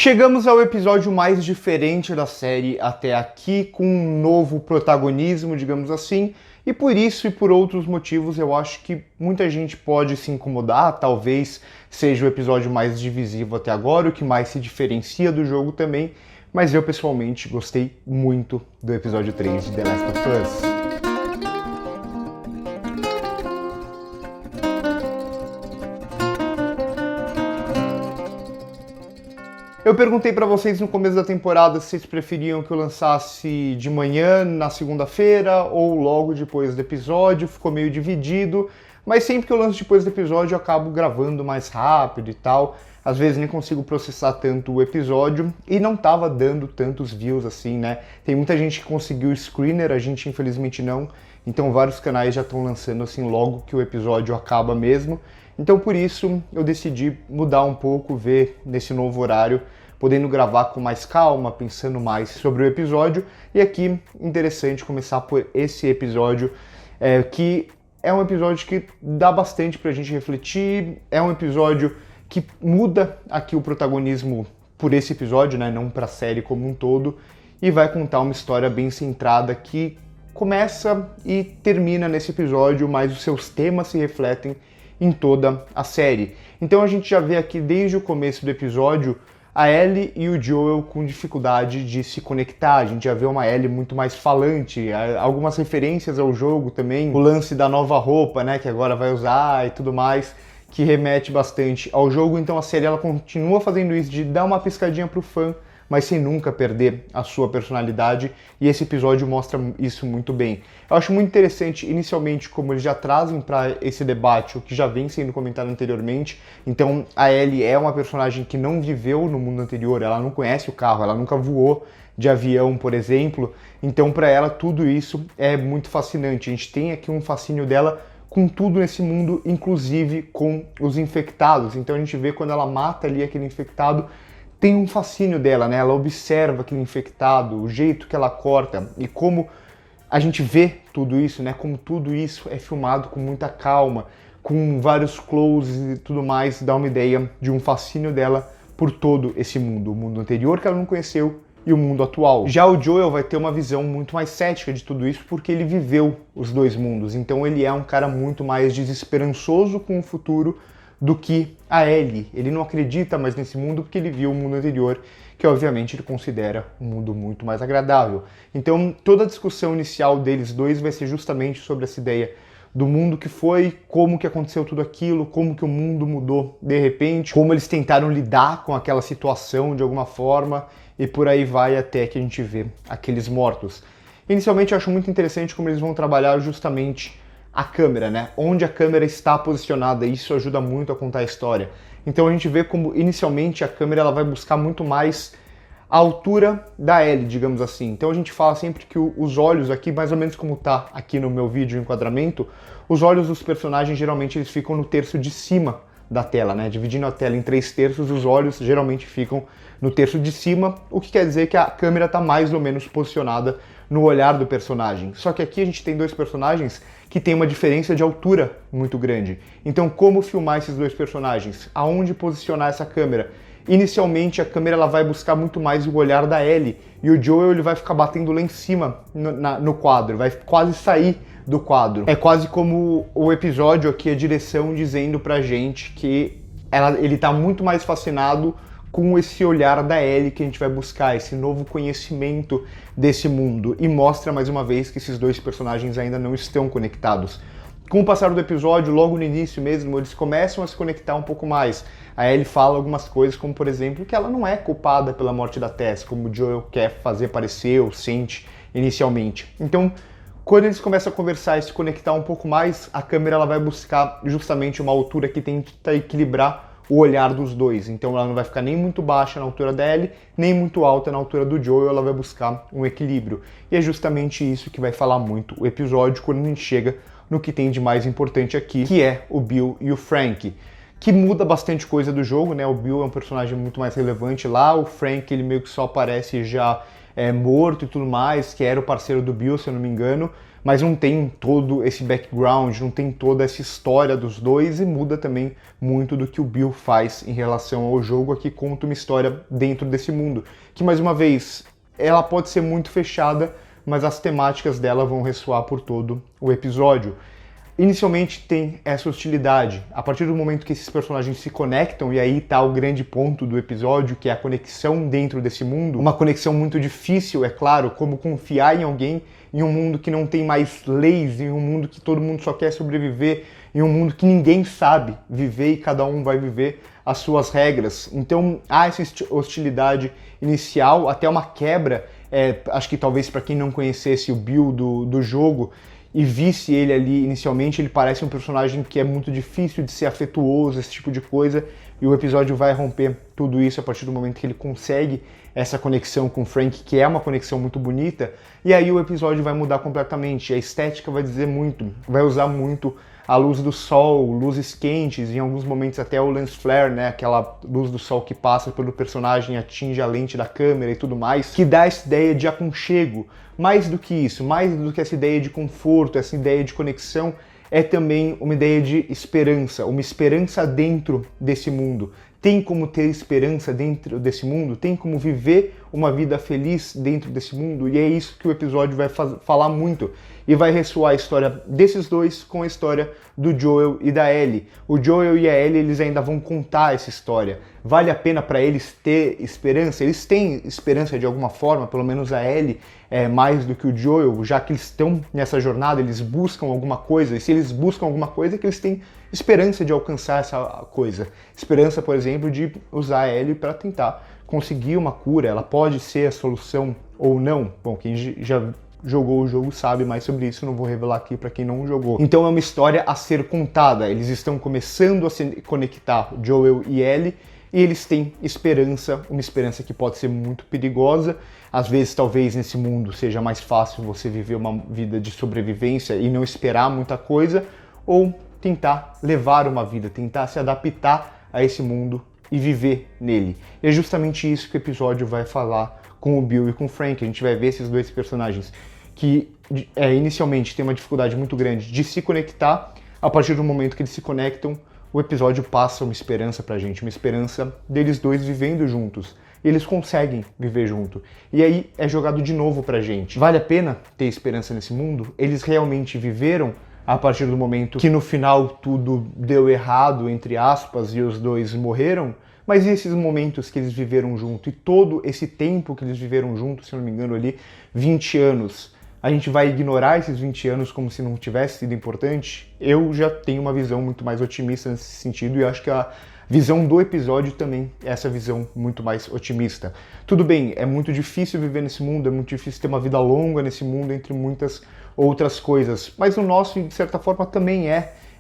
Chegamos ao episódio mais diferente da série até aqui, com um novo protagonismo, digamos assim, e por isso e por outros motivos eu acho que muita gente pode se incomodar, talvez seja o episódio mais divisivo até agora, o que mais se diferencia do jogo também, mas eu pessoalmente gostei muito do episódio 3 de The Last of Us. Eu perguntei pra vocês no começo da temporada se vocês preferiam que eu lançasse de manhã, na segunda-feira, ou logo depois do episódio, ficou meio dividido, mas sempre que eu lanço depois do episódio eu acabo gravando mais rápido e tal, às vezes nem consigo processar tanto o episódio, e não tava dando tantos views assim, né? Tem muita gente que conseguiu o screener, a gente infelizmente não, então vários canais já estão lançando assim logo que o episódio acaba mesmo. Então por isso eu decidi mudar um pouco, ver nesse novo horário, podendo gravar com mais calma, pensando mais sobre o episódio. E aqui, interessante começar por esse episódio, que é um episódio que dá bastante pra gente refletir, é um episódio que muda aqui o protagonismo por esse episódio, né, não pra série como um todo, e vai contar uma história bem centrada que começa e termina nesse episódio, mas os seus temas se refletem em toda a série. Então a gente já vê aqui desde o começo do episódio a Ellie e o Joel com dificuldade de se conectar. A gente já vê uma Ellie muito mais falante, algumas referências ao jogo também, o lance da nova roupa, né, que agora vai usar e tudo mais, que remete bastante ao jogo. Então a série ela continua fazendo isso de dar uma piscadinha pro fã, mas sem nunca perder a sua personalidade, e esse episódio mostra isso muito bem. Eu acho muito interessante, inicialmente, como eles já trazem para esse debate o que já vem sendo comentado anteriormente. Então, a Ellie é uma personagem que não viveu no mundo anterior, ela não conhece o carro, ela nunca voou de avião, por exemplo, então para ela tudo isso é muito fascinante. A gente tem aqui um fascínio dela com tudo nesse mundo, inclusive com os infectados. Então a gente vê quando ela mata ali aquele infectado, tem um fascínio dela, né? Ela observa aquele infectado, o jeito que ela corta e como a gente vê tudo isso, né? Como tudo isso é filmado com muita calma, com vários closes e tudo mais, dá uma ideia de um fascínio dela por todo esse mundo, o mundo anterior que ela não conheceu e o mundo atual. Já o Joel vai ter uma visão muito mais cética de tudo isso porque ele viveu os dois mundos, então ele é um cara muito mais desesperançoso com o futuro do que a Ellie. Ele não acredita mais nesse mundo porque ele viu o mundo anterior, que obviamente ele considera um mundo muito mais agradável. Então toda a discussão inicial deles dois vai ser justamente sobre essa ideia do mundo que foi, como que aconteceu tudo aquilo, como que o mundo mudou de repente, como eles tentaram lidar com aquela situação de alguma forma, e por aí vai até que a gente vê aqueles mortos. Inicialmente eu acho muito interessante como eles vão trabalhar justamente a câmera, né? Onde a câmera está posicionada, isso ajuda muito a contar a história. Então a gente vê como inicialmente a câmera ela vai buscar muito mais a altura da Ellie, digamos assim. Então a gente fala sempre que os olhos aqui, mais ou menos como tá aqui no meu vídeo o enquadramento, os olhos dos personagens geralmente eles ficam no terço de cima da tela, né? Dividindo a tela em 3/3, os olhos geralmente ficam no terço de cima, o que quer dizer que a câmera está mais ou menos posicionada no olhar do personagem. Só que aqui a gente tem dois personagens que tem uma diferença de altura muito grande. Então como filmar esses dois personagens? Aonde posicionar essa câmera? Inicialmente a câmera ela vai buscar muito mais o olhar da Ellie, e o Joel ele vai ficar batendo lá em cima no quadro, vai quase sair do quadro. É quase como o episódio aqui, a direção dizendo pra gente que ele tá muito mais fascinado com esse olhar da Ellie que a gente vai buscar, esse novo conhecimento desse mundo, e mostra mais uma vez que esses dois personagens ainda não estão conectados. Com o passar do episódio, logo no início mesmo, eles começam a se conectar um pouco mais. A Ellie fala algumas coisas, como por exemplo, que ela não é culpada pela morte da Tess, como o Joel quer fazer parecer ou sente inicialmente. Então, quando eles começam a conversar e se conectar um pouco mais, a câmera ela vai buscar justamente uma altura que tenta equilibrar o olhar dos dois. Então ela não vai ficar nem muito baixa na altura da Ellie, nem muito alta na altura do Joel, ela vai buscar um equilíbrio. E é justamente isso que vai falar muito o episódio quando a gente chega no que tem de mais importante aqui, que é o Bill e o Frank, que muda bastante coisa do jogo, né? O Bill é um personagem muito mais relevante lá, o Frank ele meio que só aparece já morto e tudo mais, que era o parceiro do Bill, se eu não me engano, mas não tem todo esse background, não tem toda essa história dos dois e muda também muito do que o Bill faz em relação ao jogo. Aqui conta uma história dentro desse mundo, que mais uma vez, ela pode ser muito fechada, mas as temáticas dela vão ressoar por todo o episódio. Inicialmente tem essa hostilidade, a partir do momento que esses personagens se conectam, e aí tá o grande ponto do episódio, que é a conexão dentro desse mundo, uma conexão muito difícil, é claro, como confiar em alguém em um mundo que não tem mais leis, em um mundo que todo mundo só quer sobreviver, em um mundo que ninguém sabe viver e cada um vai viver as suas regras. Então há essa hostilidade inicial, até uma quebra, acho que talvez para quem não conhecesse o Bill do jogo, e visse ele ali inicialmente, ele parece um personagem que é muito difícil de ser afetuoso, esse tipo de coisa, e o episódio vai romper tudo isso a partir do momento que ele consegue essa conexão com o Frank, que é uma conexão muito bonita, e aí o episódio vai mudar completamente, a estética vai dizer muito, vai usar muito a luz do sol, luzes quentes, em alguns momentos até o lens flare, né, aquela luz do sol que passa pelo personagem, atinge a lente da câmera e tudo mais, que dá essa ideia de aconchego. Mais do que isso, mais do que essa ideia de conforto, essa ideia de conexão, é também uma ideia de esperança, uma esperança dentro desse mundo. Tem como ter esperança dentro desse mundo? Tem como viver uma vida feliz dentro desse mundo? E é isso que o episódio vai falar muito. E vai ressoar a história desses dois com a história do Joel e da Ellie. O Joel e a Ellie, eles ainda vão contar essa história. Vale a pena para eles ter esperança? Eles têm esperança de alguma forma, pelo menos a Ellie, mais do que o Joel, já que eles estão nessa jornada, eles buscam alguma coisa. E se eles buscam alguma coisa, é que eles têm esperança de alcançar essa coisa. Esperança, por exemplo, de usar a Ellie para tentar conseguir uma cura. Ela pode ser a solução ou não. Bom, quem já jogou o jogo sabe mais sobre isso, não vou revelar aqui para quem não jogou. Então é uma história a ser contada, eles estão começando a se conectar, Joel e Ellie, e eles têm esperança, uma esperança que pode ser muito perigosa. Às vezes, talvez nesse mundo seja mais fácil você viver uma vida de sobrevivência e não esperar muita coisa, ou tentar levar uma vida, tentar se adaptar a esse mundo e viver nele. E é justamente isso que o episódio vai falar com o Bill e com o Frank. A gente vai ver esses dois personagens que inicialmente tem uma dificuldade muito grande de se conectar. A partir do momento que eles se conectam, o episódio passa uma esperança pra gente, uma esperança deles dois vivendo juntos. E eles conseguem viver junto. E aí é jogado de novo pra gente. Vale a pena ter esperança nesse mundo? Eles realmente viveram a partir do momento que no final tudo deu errado, entre aspas, e os dois morreram? Mas e esses momentos que eles viveram junto? E todo esse tempo que eles viveram junto, se eu não me engano ali, 20 anos. A gente vai ignorar esses 20 anos como se não tivesse sido importante? Eu já tenho uma visão muito mais otimista nesse sentido e acho que a visão do episódio também é essa visão muito mais otimista. Tudo bem, é muito difícil viver nesse mundo, é muito difícil ter uma vida longa nesse mundo, entre muitas outras coisas. Mas o nosso, de certa forma, também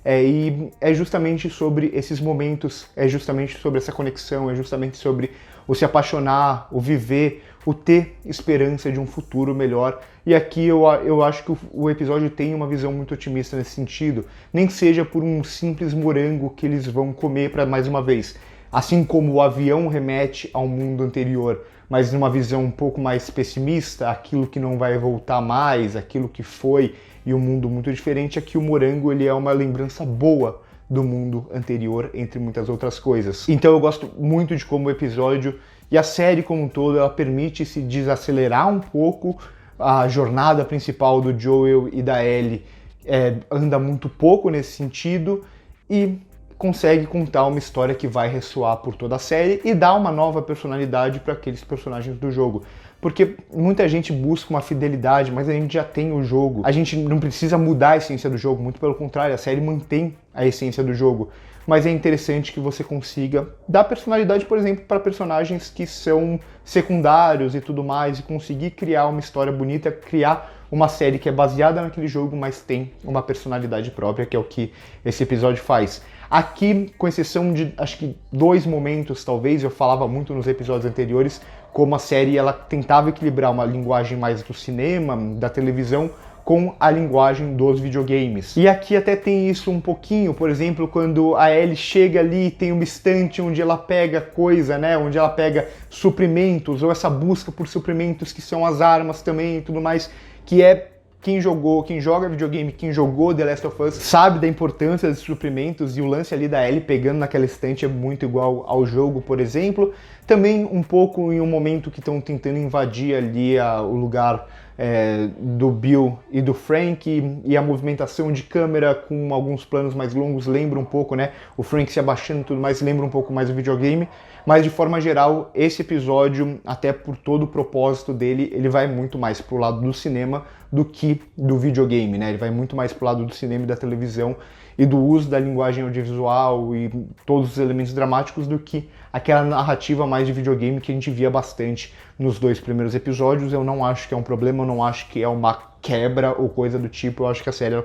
e é justamente sobre esses momentos, é justamente sobre essa conexão, é justamente sobre o se apaixonar, o viver, o ter esperança de um futuro melhor. E aqui eu acho que o episódio tem uma visão muito otimista nesse sentido, nem que seja por um simples morango que eles vão comer para mais uma vez. Assim como o avião remete ao mundo anterior, mas numa visão um pouco mais pessimista, aquilo que não vai voltar mais, aquilo que foi, e um mundo muito diferente, aqui o morango ele é uma lembrança boa do mundo anterior, entre muitas outras coisas. Então eu gosto muito de como o episódio e a série como um todo, ela permite se desacelerar um pouco. A jornada principal do Joel e da Ellie anda muito pouco nesse sentido e consegue contar uma história que vai ressoar por toda a série e dar uma nova personalidade para aqueles personagens do jogo. Porque muita gente busca uma fidelidade, mas a gente já tem o jogo. A gente não precisa mudar a essência do jogo, muito pelo contrário, a série mantém a essência do jogo. Mas é interessante que você consiga dar personalidade, por exemplo, para personagens que são secundários e tudo mais, e conseguir criar uma história bonita, criar uma série que é baseada naquele jogo, mas tem uma personalidade própria, que é o que esse episódio faz. Aqui, com exceção de, acho que 2 momentos, talvez, eu falava muito nos episódios anteriores, como a série ela tentava equilibrar uma linguagem mais do cinema, da televisão, com a linguagem dos videogames. E aqui até tem isso um pouquinho, por exemplo, quando a Ellie chega ali, tem uma estante onde ela pega coisa, né, onde ela pega suprimentos, ou essa busca por suprimentos que são as armas também e tudo mais, que é quem joga videogame, quem jogou The Last of Us, sabe da importância desses suprimentos, e o lance ali da Ellie pegando naquela estante é muito igual ao jogo, por exemplo. Também um pouco em um momento que estão tentando invadir ali o lugar do Bill e do Frank, e a movimentação de câmera com alguns planos mais longos lembra um pouco, né, o Frank se abaixando e tudo mais, lembra um pouco mais o videogame. Mas de forma geral, esse episódio, até por todo o propósito dele, ele vai muito mais pro lado do cinema do que do videogame, né? Ele vai muito mais pro lado do cinema e da televisão e do uso da linguagem audiovisual e todos os elementos dramáticos do que aquela narrativa mais de videogame que a gente via bastante nos 2 primeiros episódios. Eu não acho que é um problema, eu não acho que é uma quebra ou coisa do tipo. Eu acho que a série ela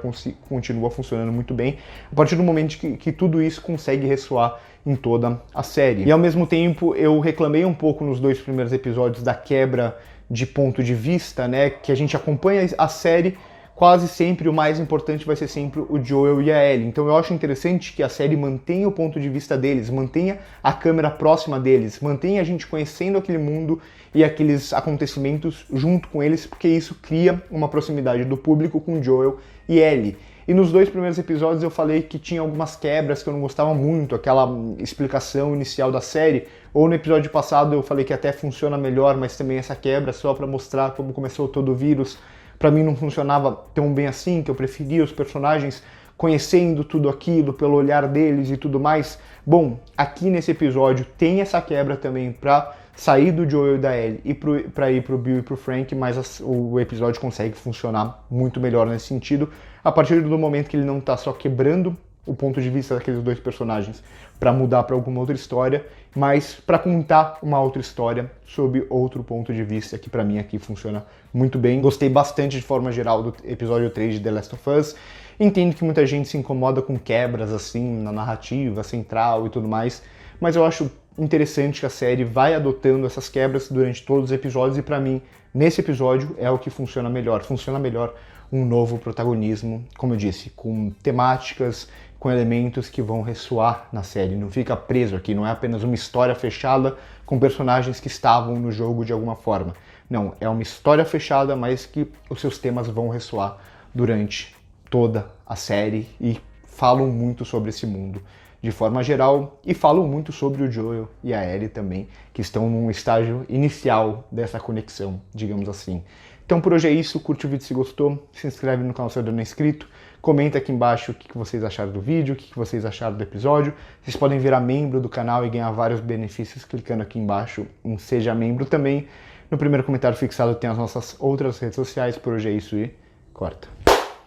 continua funcionando muito bem a partir do momento que tudo isso consegue ressoar em toda a série. E ao mesmo tempo eu reclamei um pouco nos 2 primeiros episódios da quebra de ponto de vista, né, que a gente acompanha a série, quase sempre o mais importante vai ser sempre o Joel e a Ellie. Então eu acho interessante que a série mantenha o ponto de vista deles, mantenha a câmera próxima deles, mantenha a gente conhecendo aquele mundo e aqueles acontecimentos junto com eles, porque isso cria uma proximidade do público com Joel e Ellie. E nos 2 primeiros episódios eu falei que tinha algumas quebras que eu não gostava muito, aquela explicação inicial da série, ou no episódio passado eu falei que até funciona melhor, mas também essa quebra só para mostrar como começou todo o vírus, para mim não funcionava tão bem assim, que eu preferia os personagens conhecendo tudo aquilo pelo olhar deles e tudo mais. Bom, aqui nesse episódio tem essa quebra também para sair do Joel e da Ellie e para ir pro Bill e pro Frank, mas o episódio consegue funcionar muito melhor nesse sentido, a partir do momento que ele não tá só quebrando o ponto de vista daqueles 2 personagens para mudar para alguma outra história, mas para contar uma outra história sob outro ponto de vista, que para mim aqui funciona muito bem. Gostei bastante de forma geral do episódio 3 de The Last of Us. Entendo que muita gente se incomoda com quebras assim na narrativa central e tudo mais, mas eu acho interessante que a série vai adotando essas quebras durante todos os episódios, e para mim, nesse episódio, é o que funciona melhor. Funciona melhor um novo protagonismo, como eu disse, com temáticas, com elementos que vão ressoar na série. Não fica preso aqui, não é apenas uma história fechada com personagens que estavam no jogo de alguma forma. Não, é uma história fechada, mas que os seus temas vão ressoar durante toda a série e falam muito sobre esse mundo de forma geral, e falam muito sobre o Joel e a Ellie também, que estão num estágio inicial dessa conexão, digamos assim. Então por hoje é isso, curte o vídeo se gostou, se inscreve no canal se ainda não é inscrito, comenta aqui embaixo o que vocês acharam do vídeo, o que vocês acharam do episódio. Vocês podem virar membro do canal e ganhar vários benefícios clicando aqui embaixo em Seja Membro também. No primeiro comentário fixado tem as nossas outras redes sociais. Por hoje é isso e corta.